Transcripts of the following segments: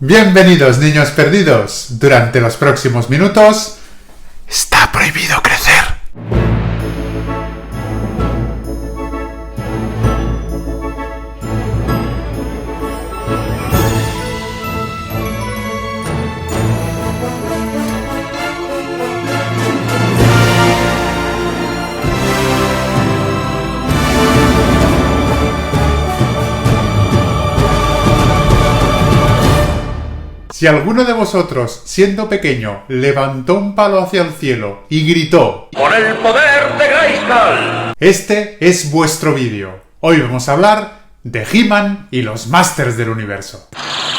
Bienvenidos, niños perdidos. Durante los próximos minutos, está prohibido crecer. Si alguno de vosotros, siendo pequeño, levantó un palo hacia el cielo y gritó ¡Por el poder de Grayskull! Este es vuestro vídeo. Hoy vamos a hablar de He-Man y los Masters del Universo.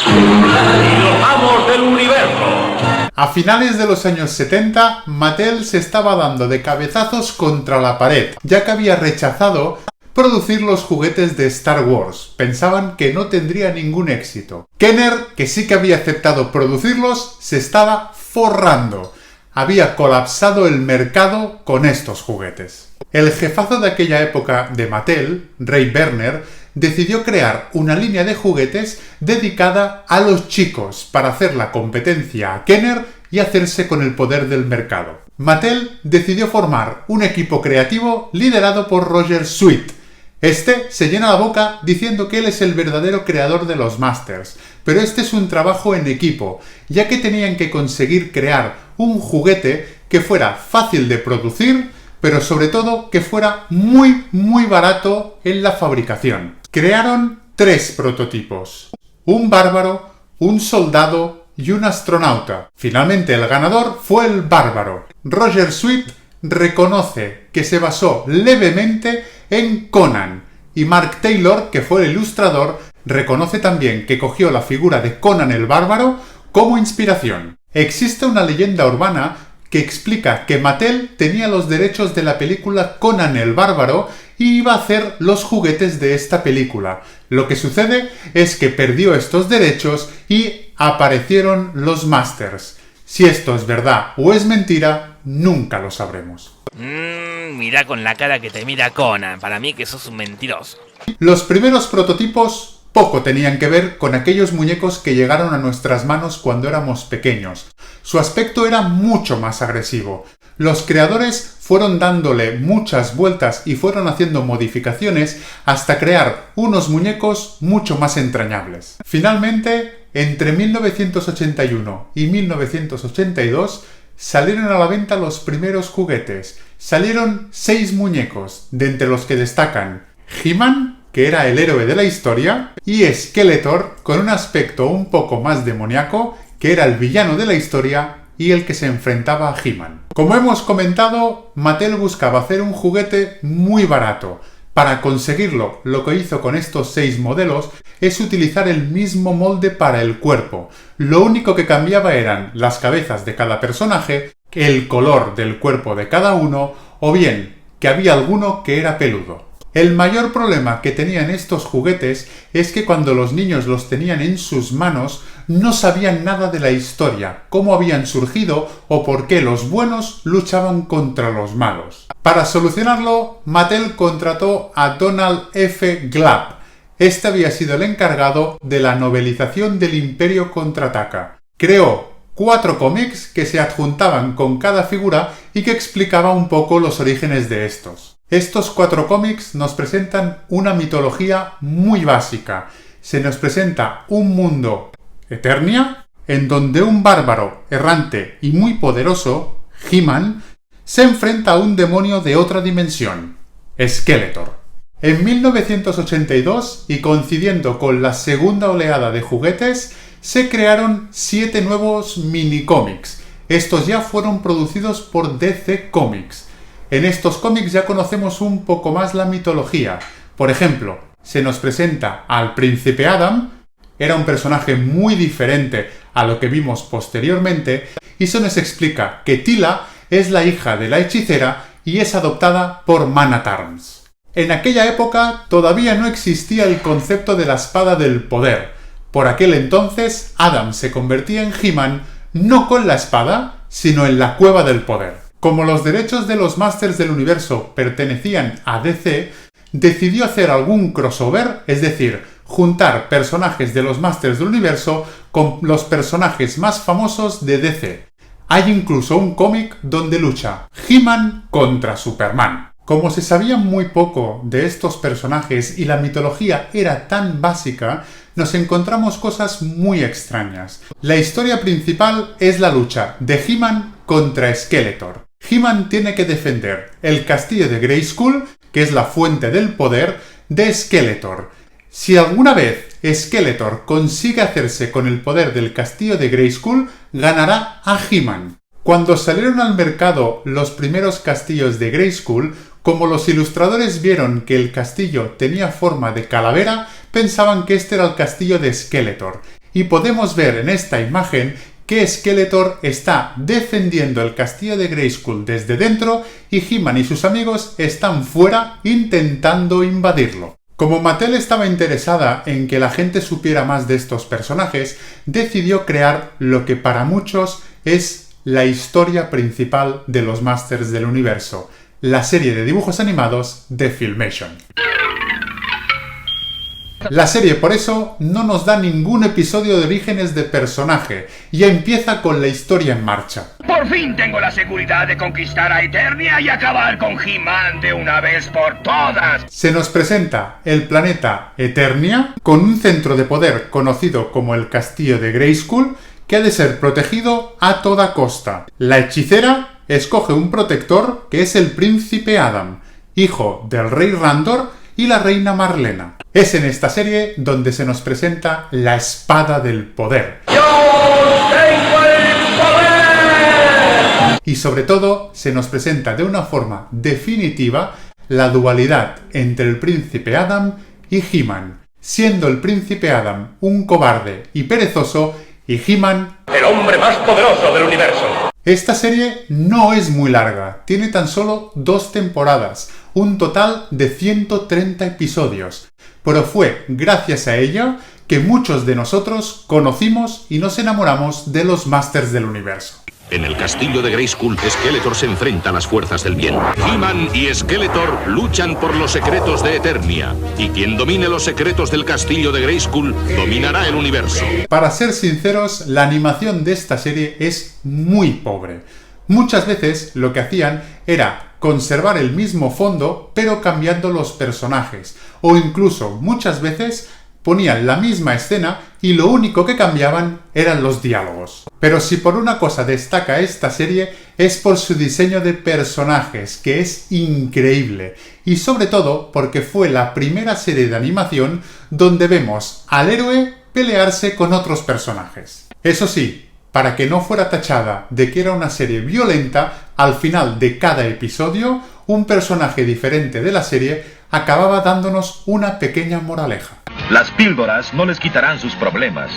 ¡Y los amos del universo! A finales de los años 70, Mattel se estaba dando de cabezazos contra la pared, ya que había rechazado producir los juguetes de Star Wars. Pensaban que no tendría ningún éxito. Kenner, que sí que había aceptado producirlos, se estaba forrando. Había colapsado el mercado con estos juguetes. El jefazo de aquella época de Mattel, Ray Berner, decidió crear una línea de juguetes dedicada a los chicos para hacer la competencia a Kenner y hacerse con el poder del mercado. Mattel decidió formar un equipo creativo liderado por Roger Sweet. Este se llena la boca diciendo que él es el verdadero creador de los Masters, pero este es un trabajo en equipo, ya que tenían que conseguir crear un juguete que fuera fácil de producir, pero sobre todo que fuera muy barato en la fabricación. Crearon 3 prototipos: un bárbaro, un soldado y un astronauta. Finalmente el ganador fue el bárbaro. Roger Sweet reconoce que se basó levemente en Conan, y Mark Taylor, que fue el ilustrador, reconoce también que cogió la figura de Conan el Bárbaro como inspiración. Existe una leyenda urbana que explica que Mattel tenía los derechos de la película Conan el Bárbaro y iba a hacer los juguetes de esta película. Lo que sucede es que perdió estos derechos y aparecieron los Masters. Si esto es verdad o es mentira, nunca lo sabremos. Mira con la cara que te mira Conan, para mí que sos un mentiroso. Los primeros prototipos poco tenían que ver con aquellos muñecos que llegaron a nuestras manos cuando éramos pequeños. Su aspecto era mucho más agresivo. Los creadores fueron dándole muchas vueltas y fueron haciendo modificaciones hasta crear unos muñecos mucho más entrañables. Finalmente, entre 1981 y 1982, salieron a la venta los primeros juguetes. Salieron 6 muñecos, de entre los que destacan He-Man, que era el héroe de la historia, y Skeletor, con un aspecto un poco más demoníaco, que era el villano de la historia y el que se enfrentaba a He-Man. Como hemos comentado, Mattel buscaba hacer un juguete muy barato. Para conseguirlo, lo que hizo con estos 6 modelos es utilizar el mismo molde para el cuerpo. Lo único que cambiaba eran las cabezas de cada personaje, el color del cuerpo de cada uno, o bien que había alguno que era peludo. El mayor problema que tenían estos juguetes es que cuando los niños los tenían en sus manos no sabían nada de la historia, cómo habían surgido o por qué los buenos luchaban contra los malos. Para solucionarlo, Mattel contrató a Donald F. Glapp. Este había sido el encargado de la novelización del Imperio Contraataca. Creó 4 cómics que se adjuntaban con cada figura y que explicaba un poco los orígenes de estos. Estos 4 cómics nos presentan una mitología muy básica. Se nos presenta un mundo Eternia, en donde un bárbaro errante y muy poderoso, He-Man, se enfrenta a un demonio de otra dimensión, Skeletor. En 1982, y coincidiendo con la segunda oleada de juguetes, se crearon 7 nuevos minicómics. Estos ya fueron producidos por DC Comics. En estos cómics ya conocemos un poco más la mitología. Por ejemplo, se nos presenta al Príncipe Adam. Era un personaje muy diferente a lo que vimos posteriormente, y se nos explica que Teela es la hija de la hechicera y es adoptada por Man at Arms. En aquella época todavía no existía el concepto de la espada del poder. Por aquel entonces, Adam se convertía en He-Man no con la espada, sino en la cueva del poder. Como los derechos de los Masters del Universo pertenecían a DC, decidió hacer algún crossover, es decir, juntar personajes de los Masters del Universo con los personajes más famosos de DC. Hay incluso un cómic donde lucha He-Man contra Superman. Como se sabía muy poco de estos personajes y la mitología era tan básica, nos encontramos cosas muy extrañas. La historia principal es la lucha de He-Man contra Skeletor. He-Man tiene que defender el castillo de Grayskull, que es la fuente del poder, de Skeletor. Si alguna vez Skeletor consigue hacerse con el poder del castillo de Grayskull, ganará a He-Man. Cuando salieron al mercado los primeros castillos de Grayskull, como los ilustradores vieron que el castillo tenía forma de calavera, pensaban que este era el castillo de Skeletor. Y podemos ver en esta imagen que Skeletor está defendiendo el castillo de Grayskull desde dentro y He-Man y sus amigos están fuera intentando invadirlo. Como Mattel estaba interesada en que la gente supiera más de estos personajes, decidió crear lo que para muchos es la historia principal de los Masters del Universo, la serie de dibujos animados de Filmation. La serie, por eso, no nos da ningún episodio de orígenes de personaje, y empieza con la historia en marcha. Por fin tengo la seguridad de conquistar a Eternia y acabar con He-Man de una vez por todas. Se nos presenta el planeta Eternia, con un centro de poder conocido como el Castillo de Grayskull, que ha de ser protegido a toda costa. La hechicera escoge un protector que es el Príncipe Adam, hijo del Rey Randor y la Reina Marlena. Es en esta serie donde se nos presenta la Espada del Poder. ¡Yo tengo el poder! Y sobre todo se nos presenta de una forma definitiva la dualidad entre el Príncipe Adam y He-Man, siendo el Príncipe Adam un cobarde y perezoso y He-Man El hombre más poderoso del universo. Esta serie no es muy larga, tiene tan solo 2 temporadas, un total de 130 episodios, pero fue gracias a ella que muchos de nosotros conocimos y nos enamoramos de los Masters del Universo. En el castillo de Grayskull, Skeletor se enfrenta a las fuerzas del bien. He-Man y Skeletor luchan por los secretos de Eternia, y quien domine los secretos del castillo de Grayskull dominará el universo. Para ser sinceros, la animación de esta serie es muy pobre. Muchas veces lo que hacían era conservar el mismo fondo, pero cambiando los personajes, o incluso muchas veces ponían la misma escena y lo único que cambiaban eran los diálogos. Pero si por una cosa destaca esta serie es por su diseño de personajes, que es increíble, y sobre todo porque fue la primera serie de animación donde vemos al héroe pelearse con otros personajes. Eso sí, para que no fuera tachada de que era una serie violenta, al final de cada episodio, un personaje diferente de la serie acababa dándonos una pequeña moraleja. Las píldoras no les quitarán sus problemas,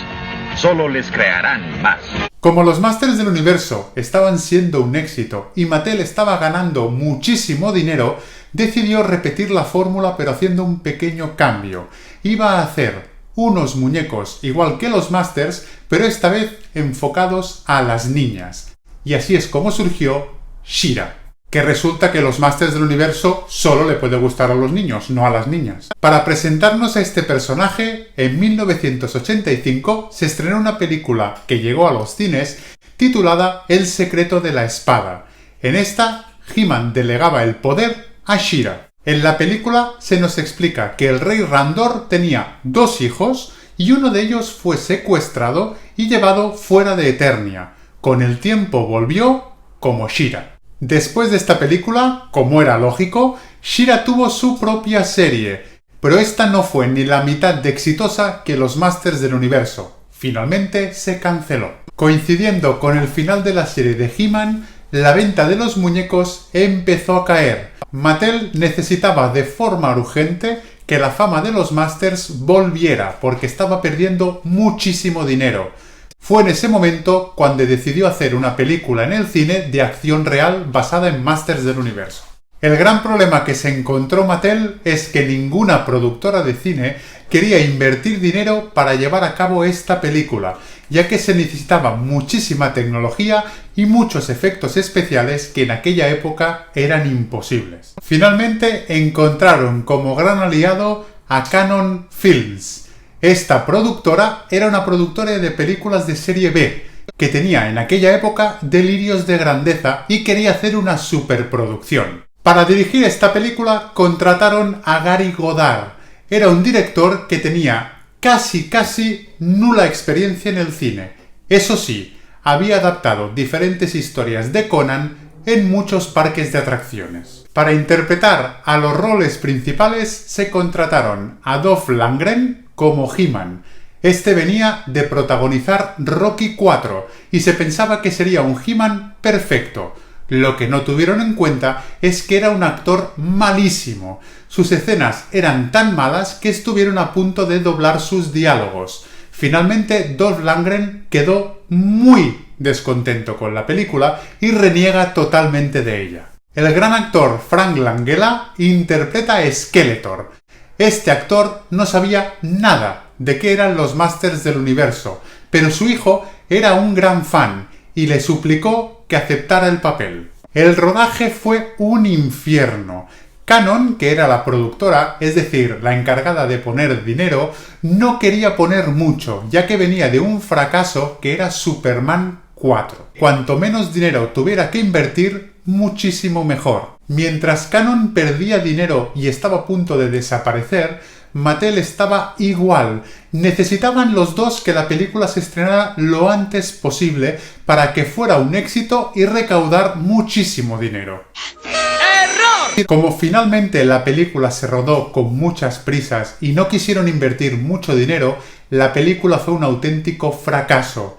solo les crearán más. Como los Masters del Universo estaban siendo un éxito y Mattel estaba ganando muchísimo dinero, decidió repetir la fórmula pero haciendo un pequeño cambio. Iba a hacer unos muñecos igual que los Masters, pero esta vez enfocados a las niñas. Y así es como surgió She-Ra, que resulta que los Masters del Universo solo le puede gustar a los niños, no a las niñas. Para presentarnos a este personaje, en 1985 se estrenó una película que llegó a los cines titulada El secreto de la espada. En esta, He-Man delegaba el poder a She-Ra. En la película se nos explica que el Rey Randor tenía 2 hijos y uno de ellos fue secuestrado y llevado fuera de Eternia. Con el tiempo volvió como She-Ra. Después de esta película, como era lógico, She-Ra tuvo su propia serie, pero esta no fue ni la mitad de exitosa que los Masters del Universo. Finalmente se canceló. Coincidiendo con el final de la serie de He-Man, la venta de los muñecos empezó a caer. Mattel necesitaba de forma urgente que la fama de los Masters volviera porque estaba perdiendo muchísimo dinero. Fue en ese momento cuando decidió hacer una película en el cine de acción real basada en Masters del Universo. El gran problema que se encontró Mattel es que ninguna productora de cine quería invertir dinero para llevar a cabo esta película, ya que se necesitaba muchísima tecnología y muchos efectos especiales que en aquella época eran imposibles. Finalmente encontraron como gran aliado a Cannon Films. Esta productora era una productora de películas de serie B, que tenía en aquella época delirios de grandeza y quería hacer una superproducción. Para dirigir esta película contrataron a Gary Goddard. Era un director que tenía casi nula experiencia en el cine. Eso sí, había adaptado diferentes historias de Conan en muchos parques de atracciones. Para interpretar a los roles principales se contrataron a Dolph Lundgren como He-Man. Este venía de protagonizar Rocky IV y se pensaba que sería un He-Man perfecto. Lo que no tuvieron en cuenta es que era un actor malísimo. Sus escenas eran tan malas que estuvieron a punto de doblar sus diálogos. Finalmente, Dolph Lundgren quedó muy descontento con la película y reniega totalmente de ella. El gran actor Frank Langella interpreta a Skeletor. Este actor no sabía nada de qué eran los Masters del Universo, pero su hijo era un gran fan y le suplicó que aceptara el papel. El rodaje fue un infierno. Canon, que era la productora, es decir, la encargada de poner dinero, no quería poner mucho, ya que venía de un fracaso que era Superman 4. Cuanto menos dinero tuviera que invertir, muchísimo mejor. Mientras Canon perdía dinero y estaba a punto de desaparecer, Mattel estaba igual. Necesitaban los dos que la película se estrenara lo antes posible para que fuera un éxito y recaudar muchísimo dinero. ¡Error! Como finalmente la película se rodó con muchas prisas y no quisieron invertir mucho dinero, la película fue un auténtico fracaso.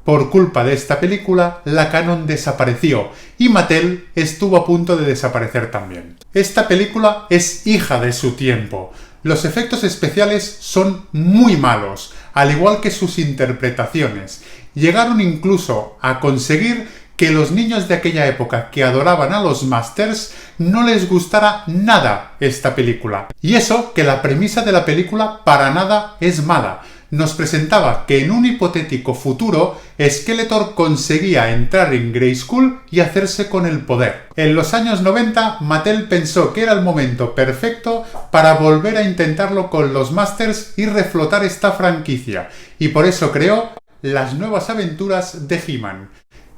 Por culpa de esta película, la Canon desapareció y Mattel estuvo a punto de desaparecer también. Esta película es hija de su tiempo. Los efectos especiales son muy malos, al igual que sus interpretaciones. Llegaron incluso a conseguir que los niños de aquella época que adoraban a los Masters no les gustara nada esta película. Y eso que la premisa de la película para nada es mala. Nos presentaba que en un hipotético futuro Skeletor conseguía entrar en Grayskull y hacerse con el poder. En los años 90, Mattel pensó que era el momento perfecto para volver a intentarlo con los Masters y reflotar esta franquicia, y por eso creó las nuevas aventuras de He-Man.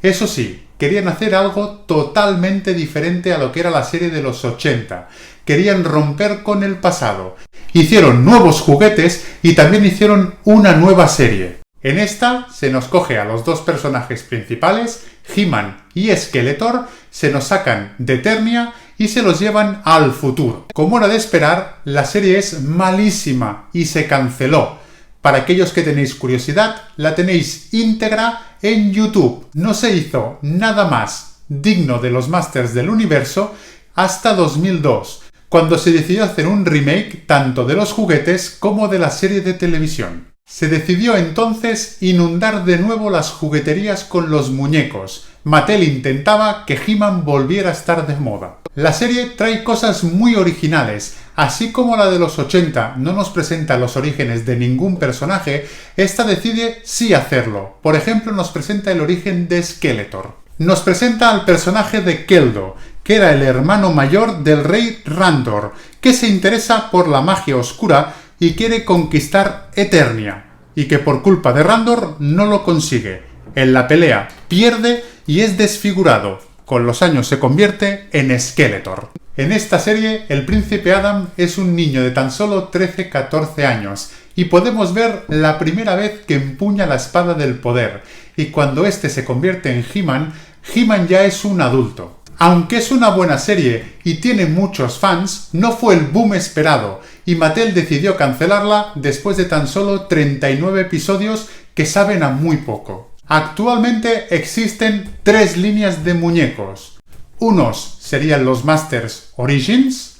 Eso sí, querían hacer algo totalmente diferente a lo que era la serie de los 80. Querían romper con el pasado. Hicieron nuevos juguetes y también hicieron una nueva serie. En esta se nos coge a los dos personajes principales, He-Man y Skeletor, se nos sacan de Eternia y se los llevan al futuro. Como era de esperar, la serie es malísima y se canceló. Para aquellos que tenéis curiosidad, la tenéis íntegra en YouTube. No se hizo nada más digno de los Masters del Universo hasta 2002, cuando se decidió hacer un remake tanto de los juguetes como de la serie de televisión. Se decidió entonces inundar de nuevo las jugueterías con los muñecos. Mattel intentaba que He-Man volviera a estar de moda. La serie trae cosas muy originales. Así como la de los 80 no nos presenta los orígenes de ningún personaje, esta decide sí hacerlo. Por ejemplo, nos presenta el origen de Skeletor. Nos presenta al personaje de Keldo, que era el hermano mayor del rey Randor, que se interesa por la magia oscura y quiere conquistar Eternia, y que por culpa de Randor no lo consigue. En la pelea pierde y es desfigurado. Con los años se convierte en Skeletor. En esta serie, el príncipe Adam es un niño de tan solo 13-14 años y podemos ver la primera vez que empuña la espada del poder, y cuando este se convierte en He-Man, He-Man ya es un adulto. Aunque es una buena serie y tiene muchos fans, no fue el boom esperado, y Mattel decidió cancelarla después de tan solo 39 episodios que saben a muy poco. Actualmente existen 3 líneas de muñecos. Unos serían los Masters Origins,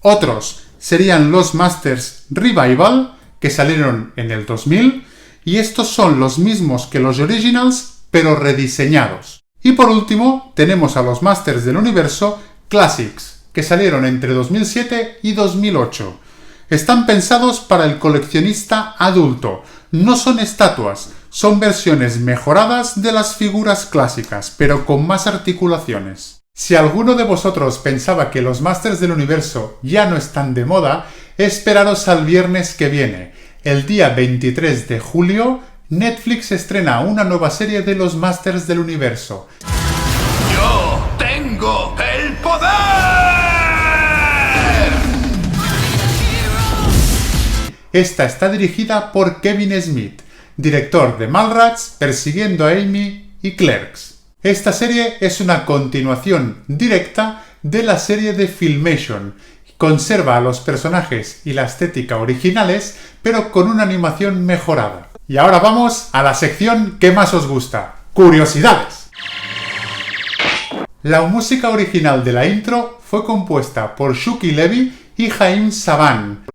otros serían los Masters Revival, que salieron en el 2000, y estos son los mismos que los Originals, pero rediseñados. Y por último, tenemos a los Masters del Universo Classics, que salieron entre 2007 y 2008. Están pensados para el coleccionista adulto. No son estatuas, son versiones mejoradas de las figuras clásicas, pero con más articulaciones. Si alguno de vosotros pensaba que los Masters del Universo ya no están de moda, esperaros al viernes que viene. El día 23 de julio, Netflix estrena una nueva serie de los Masters del Universo. ¡Yo tengo el poder! Esta está dirigida por Kevin Smith, director de Mallrats, Persiguiendo a Amy y Clerks. Esta serie es una continuación directa de la serie de Filmation. Conserva a los personajes y la estética originales, pero con una animación mejorada. Y ahora vamos a la sección que más os gusta, curiosidades. La música original de la intro fue compuesta por Shuki Levy y Haim Saban.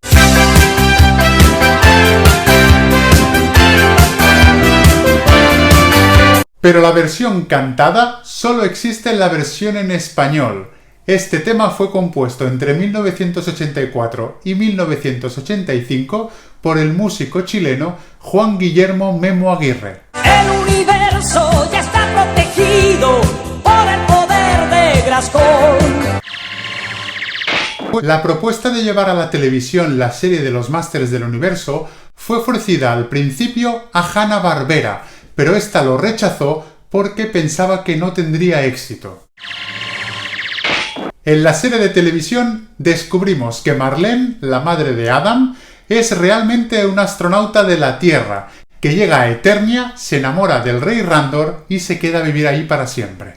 Pero la versión cantada solo existe en la versión en español. Este tema fue compuesto entre 1984 y 1985 por el músico chileno Juan Guillermo Memo Aguirre. El universo ya está protegido por el poder de Grayskull. La propuesta de llevar a la televisión la serie de los Masters del Universo fue ofrecida al principio a Hanna-Barbera, pero esta lo rechazó porque pensaba que no tendría éxito. En la serie de televisión descubrimos que Marlene, la madre de Adam, es realmente un astronauta de la Tierra, que llega a Eternia, se enamora del rey Randor y se queda a vivir ahí para siempre.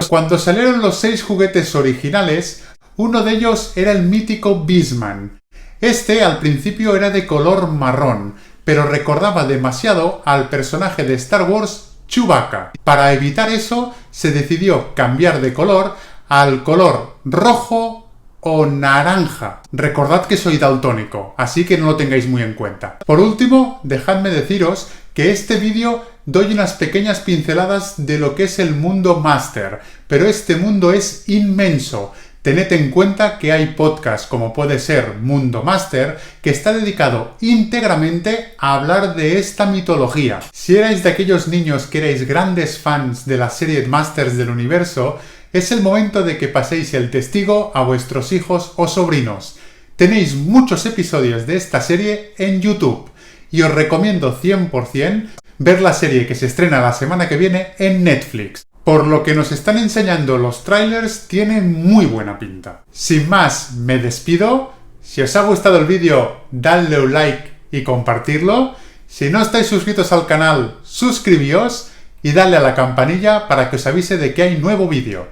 Cuando salieron los 6 juguetes originales, uno de ellos era el mítico Beastman. Este al principio era de color marrón, pero recordaba demasiado al personaje de Star Wars Chewbacca. Para evitar eso, se decidió cambiar de color al color rojo o naranja. Recordad que soy daltónico, así que no lo tengáis muy en cuenta. Por último, dejadme deciros que este vídeo doy unas pequeñas pinceladas de lo que es el mundo Master, pero este mundo es inmenso. Tened en cuenta que hay podcasts como puede ser Mundo Master, que está dedicado íntegramente a hablar de esta mitología. Si erais de aquellos niños que erais grandes fans de la serie Masters del Universo, es el momento de que paséis el testigo a vuestros hijos o sobrinos. Tenéis muchos episodios de esta serie en YouTube y os recomiendo 100% ver la serie que se estrena la semana que viene en Netflix. Por lo que nos están enseñando los trailers, tiene muy buena pinta. Sin más, me despido. Si os ha gustado el vídeo, dadle un like y compartirlo. Si no estáis suscritos al canal, suscribíos y dadle a la campanilla para que os avise de que hay nuevo vídeo.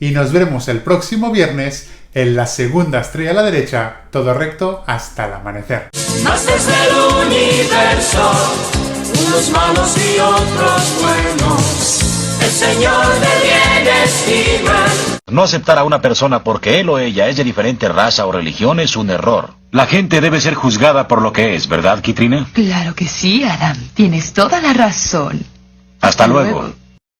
Y nos veremos el próximo viernes en la segunda estrella a la derecha, todo recto hasta el amanecer. Masters del universo, unos malos y otros buenos. El señor de bien es He-Man. No aceptar a una persona porque él o ella es de diferente raza o religión es un error. La gente debe ser juzgada por lo que es, ¿verdad, Kitrina? Claro que sí, Adam. Tienes toda la razón. Hasta luego.